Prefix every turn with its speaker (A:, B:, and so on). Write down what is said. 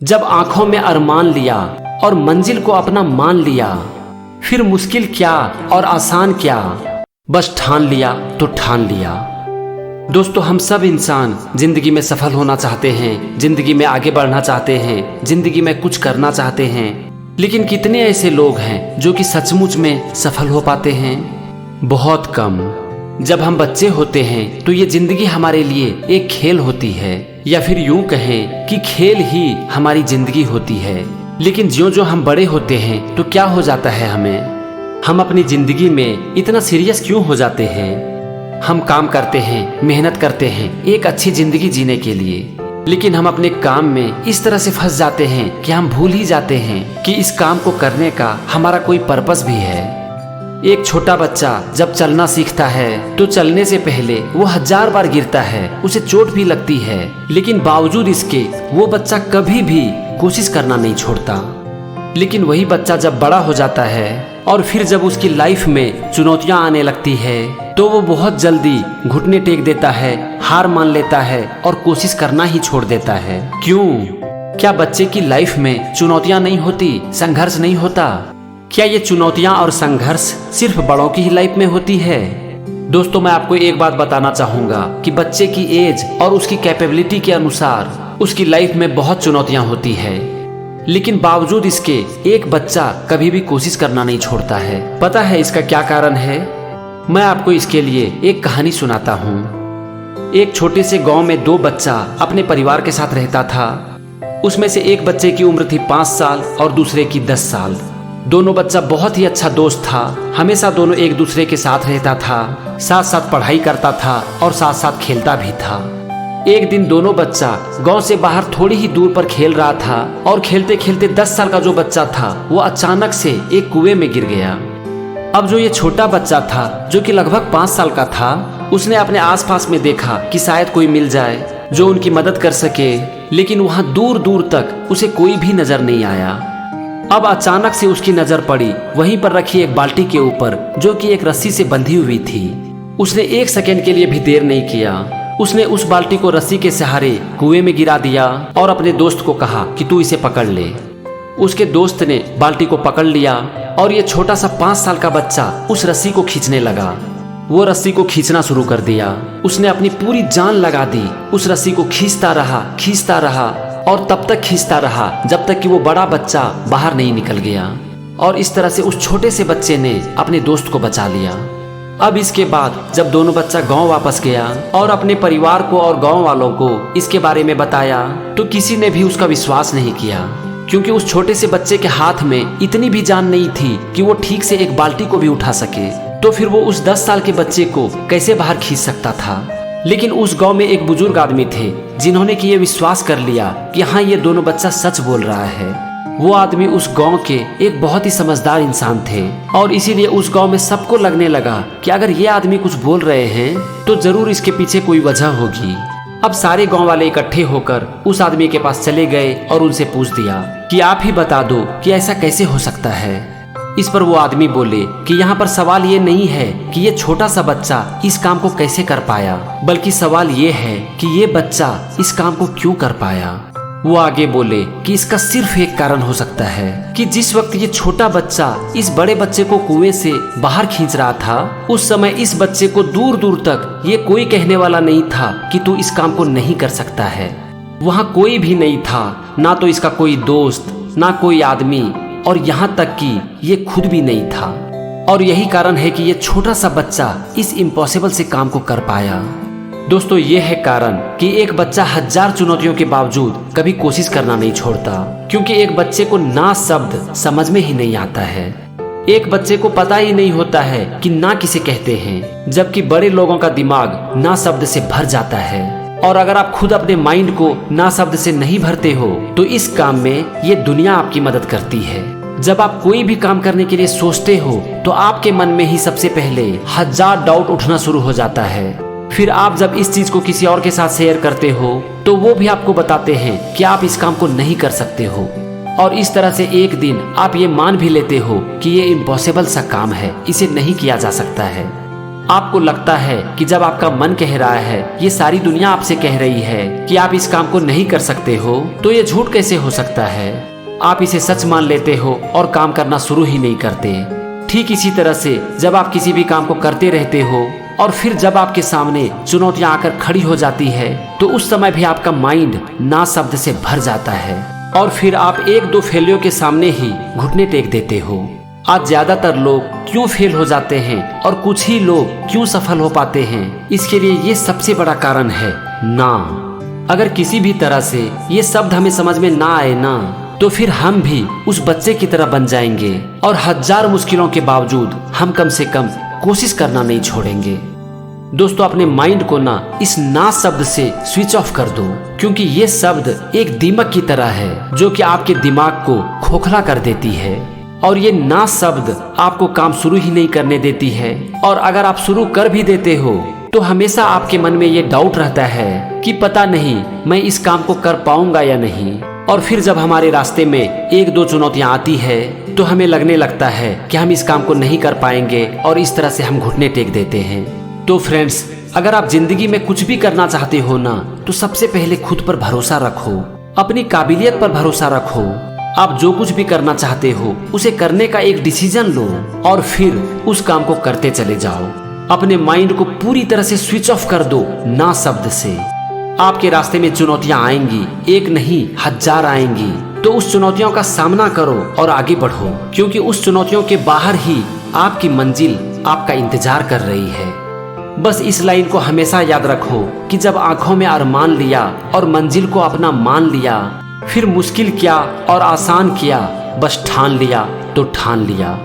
A: जब आंखों में अरमान लिया और मंजिल को अपना मान लिया, फिर मुश्किल क्या और आसान क्या, बस ठान लिया तो ठान लिया। दोस्तों, हम सब इंसान जिंदगी में सफल होना चाहते हैं, जिंदगी में आगे बढ़ना चाहते हैं, जिंदगी में कुछ करना चाहते हैं, लेकिन कितने ऐसे लोग हैं जो कि सचमुच में सफल हो पाते हैं? बहुत कम। जब हम बच्चे होते हैं तो ये जिंदगी हमारे लिए एक खेल होती है, या फिर यूं कहें कि खेल ही हमारी जिंदगी होती है। लेकिन ज्यों-ज्यों हम बड़े होते हैं तो क्या हो जाता है हम अपनी जिंदगी में इतना सीरियस क्यों हो जाते हैं? हम काम करते हैं, मेहनत करते हैं एक अच्छी जिंदगी जीने के लिए, लेकिन हम अपने काम में इस तरह से फंस जाते हैं कि हम भूल ही जाते हैं कि इस काम को करने का हमारा कोई पर्पस भी है। एक छोटा बच्चा जब चलना सीखता है तो चलने से पहले वो 1000 बार गिरता है, उसे चोट भी लगती है, लेकिन बावजूद इसके वो बच्चा कभी भी कोशिश करना नहीं छोड़ता। लेकिन वही बच्चा जब बड़ा हो जाता है और फिर जब उसकी लाइफ में चुनौतियां आने लगती है तो वो बहुत जल्दी घुटने टेक देता है, हार मान लेता है और कोशिश करना ही छोड़ देता है। क्यों? क्या बच्चे की लाइफ में चुनौतियां नहीं होती, संघर्ष नहीं होता? क्या ये चुनौतियां और संघर्ष सिर्फ बड़ों की ही लाइफ में होती है? दोस्तों, मैं आपको एक बात बताना चाहूंगा कि बच्चे की एज और उसकी कैपेबिलिटी के अनुसार उसकी लाइफ में बहुत चुनौतियां होती है, लेकिन बावजूद इसके एक बच्चा कभी भी कोशिश करना नहीं छोड़ता है। पता है इसका क्या कारण है? मैं आपको इसके लिए एक कहानी सुनाता हूँ। एक छोटे से गांव में 2 बच्चा अपने परिवार के साथ रहता था। उसमें से एक बच्चे की उम्र थी 5 साल और दूसरे की 10 साल। दोनों बच्चा बहुत ही अच्छा दोस्त था, हमेशा दोनों एक दूसरे के साथ रहता था, साथ साथ पढ़ाई करता था और साथ साथ खेलता भी था। एक दिन दोनों बच्चा गांव से बाहर थोड़ी ही दूर पर खेल रहा था और खेलते खेलते 10 साल का जो बच्चा था वो अचानक से एक कुएं में गिर गया। अब जो ये छोटा बच्चा था जो कि लगभग 5 साल का था, उसने अपने आसपास में देखा कि शायद कोई मिल जाए जो उनकी मदद कर सके, लेकिन वहां दूर दूर तक उसे कोई भी नजर नहीं आया। अब अचानक से उसकी नजर पड़ी वहीं पर रखी एक बाल्टी के ऊपर जो कि एक रस्सी से बंधी हुई थी। उसने 1 सेकेंड के लिए भी देर नहीं किया, उसने उस बाल्टी को रस्सी के सहारे कुएं में गिरा दिया और अपने दोस्त को कहा कि तू इसे पकड़ ले। उसके दोस्त ने बाल्टी को पकड़ लिया और ये छोटा सा 5 साल का बच्चा उस रस्सी को खींचने लगा। वो रस्सी को खींचना शुरू कर दिया। उसने अपनी पूरी जान लगा दी, उस रस्सी को खींचता रहा और तब तक खींचता रहा जब तक कि वो बड़ा बच्चा बाहर नहीं निकल गया। और इस तरह से उस छोटे से बच्चे ने अपने दोस्त को बचा लिया। अब इसके बाद जब दोनों बच्चा गांव वापस गया और अपने परिवार को और गांव वालों को इसके बारे में बताया तो किसी ने भी उसका विश्वास नहीं किया, क्योंकि उस छोटे से बच्चे के हाथ में इतनी भी जान नहीं थी कि वो ठीक से एक बाल्टी को भी उठा सके। तो फिर वो उस 10 साल के बच्चे को कैसे बाहर खींच सकता था? लेकिन उस गांव में एक बुजुर्ग आदमी थे जिन्होंने कि ये विश्वास कर लिया कि हाँ, ये दोनों बच्चा सच बोल रहा है। वो आदमी उस गांव के एक बहुत ही समझदार इंसान थे और इसीलिए उस गांव में सबको लगने लगा कि अगर ये आदमी कुछ बोल रहे हैं तो जरूर इसके पीछे कोई वजह होगी। अब सारे गांव वाले इकट्ठे होकर उस आदमी के पास चले गए और उनसे पूछ दिया कि आप ही बता दो कि ऐसा कैसे हो सकता है। इस पर वो आदमी बोले कि यहाँ पर सवाल ये नहीं है कि ये छोटा सा बच्चा इस काम को कैसे कर पाया, बल्कि सवाल ये है कि ये बच्चा इस काम को क्यों कर पाया। वो आगे बोले कि इसका सिर्फ एक कारण हो सकता है कि जिस वक्त ये छोटा बच्चा इस बड़े बच्चे को कुएं से बाहर खींच रहा था, उस समय इस बच्चे को दूर दूर तक ये कोई कहने वाला नहीं था कि तू इस काम को नहीं कर सकता है। वहाँ कोई भी नहीं था, ना तो इसका कोई दोस्त, ना कोई आदमी, और यहाँ तक कि ये खुद भी नहीं था। और यही कारण है कि ये छोटा सा बच्चा इस इम्पॉसिबल से काम को कर पाया। दोस्तों, ये है कारण कि एक बच्चा 1000 चुनौतियों के बावजूद कभी कोशिश करना नहीं छोड़ता, क्योंकि एक बच्चे को ना शब्द समझ में ही नहीं आता है। एक बच्चे को पता ही नहीं होता है कि ना किसे कहते हैं, जबकि बड़े लोगों का दिमाग ना शब्द से भर जाता है। और अगर आप खुद अपने माइंड को ना शब्द से नहीं भरते हो तो इस काम में ये दुनिया आपकी मदद करती है। जब आप कोई भी काम करने के लिए सोचते हो तो आपके मन में ही सबसे पहले 1000 डाउट उठना शुरू हो जाता है। फिर आप जब इस चीज को किसी और के साथ शेयर करते हो तो वो भी आपको बताते हैं कि आप इस काम को नहीं कर सकते हो। और इस तरह से एक दिन आप ये मान भी लेते हो कि ये इम्पॉसिबल सा काम है, इसे नहीं किया जा सकता है। आपको लगता है कि जब आपका मन कह रहा है, ये सारी दुनिया आपसे कह रही है कि आप इस काम को नहीं कर सकते हो, तो ये झूठ कैसे हो सकता है। आप इसे सच मान लेते हो और काम करना शुरू ही नहीं करते। ठीक इसी तरह से जब आप किसी भी काम को करते रहते हो और फिर जब आपके सामने चुनौतियां आकर खड़ी हो जाती है, तो उस समय भी आपका माइंड ना शब्द से भर जाता है और फिर आप एक दो फेलियर के सामने ही घुटने टेक देते हो। आज ज्यादातर लोग क्यों फेल हो जाते हैं और कुछ ही लोग क्यों सफल हो पाते हैं, इसके लिए ये सबसे बड़ा कारण है ना। अगर किसी भी तरह से ये शब्द हमें समझ में ना आए ना, तो फिर हम भी उस बच्चे की तरह बन जाएंगे और हजार मुश्किलों के बावजूद हम कम से कम कोशिश करना नहीं छोड़ेंगे। दोस्तों, अपने माइंड को ना इस ना शब्द से स्विच ऑफ कर दो, क्योंकि ये शब्द एक दीमक की तरह है जो कि आपके दिमाग को खोखला कर देती है और ये ना शब्द आपको काम शुरू ही नहीं करने देती है। और अगर आप शुरू कर भी देते हो तो हमेशा आपके मन में ये डाउट रहता है कि पता नहीं मैं इस काम को कर पाऊंगा या नहीं। और फिर जब हमारे रास्ते में एक दो चुनौतियां आती है तो हमें लगने लगता है कि हम इस काम को नहीं कर पाएंगे और इस तरह से हम घुटने टेक देते हैं। तो फ्रेंड्स, अगर आप जिंदगी में कुछ भी करना चाहते हो ना, तो सबसे पहले खुद पर भरोसा रखो, अपनी काबिलियत पर भरोसा रखो। आप जो कुछ भी करना चाहते हो उसे करने का एक डिसीजन लो और फिर उस काम को करते चले जाओ। अपने माइंड को पूरी तरह से स्विच ऑफ कर दो ना शब्द से। आपके रास्ते में चुनौतियां आएंगी, एक नहीं हजार आएंगी, तो उस चुनौतियों का सामना करो और आगे बढ़ो, क्योंकि उस चुनौतियों के बाहर ही आपकी मंजिल आपका इंतजार कर रही है। बस इस लाइन को हमेशा याद रखो कि जब आंखों में अरमान लिया और मंजिल को अपना मान लिया, फिर मुश्किल क्या और आसान क्या, बस ठान लिया तो ठान लिया।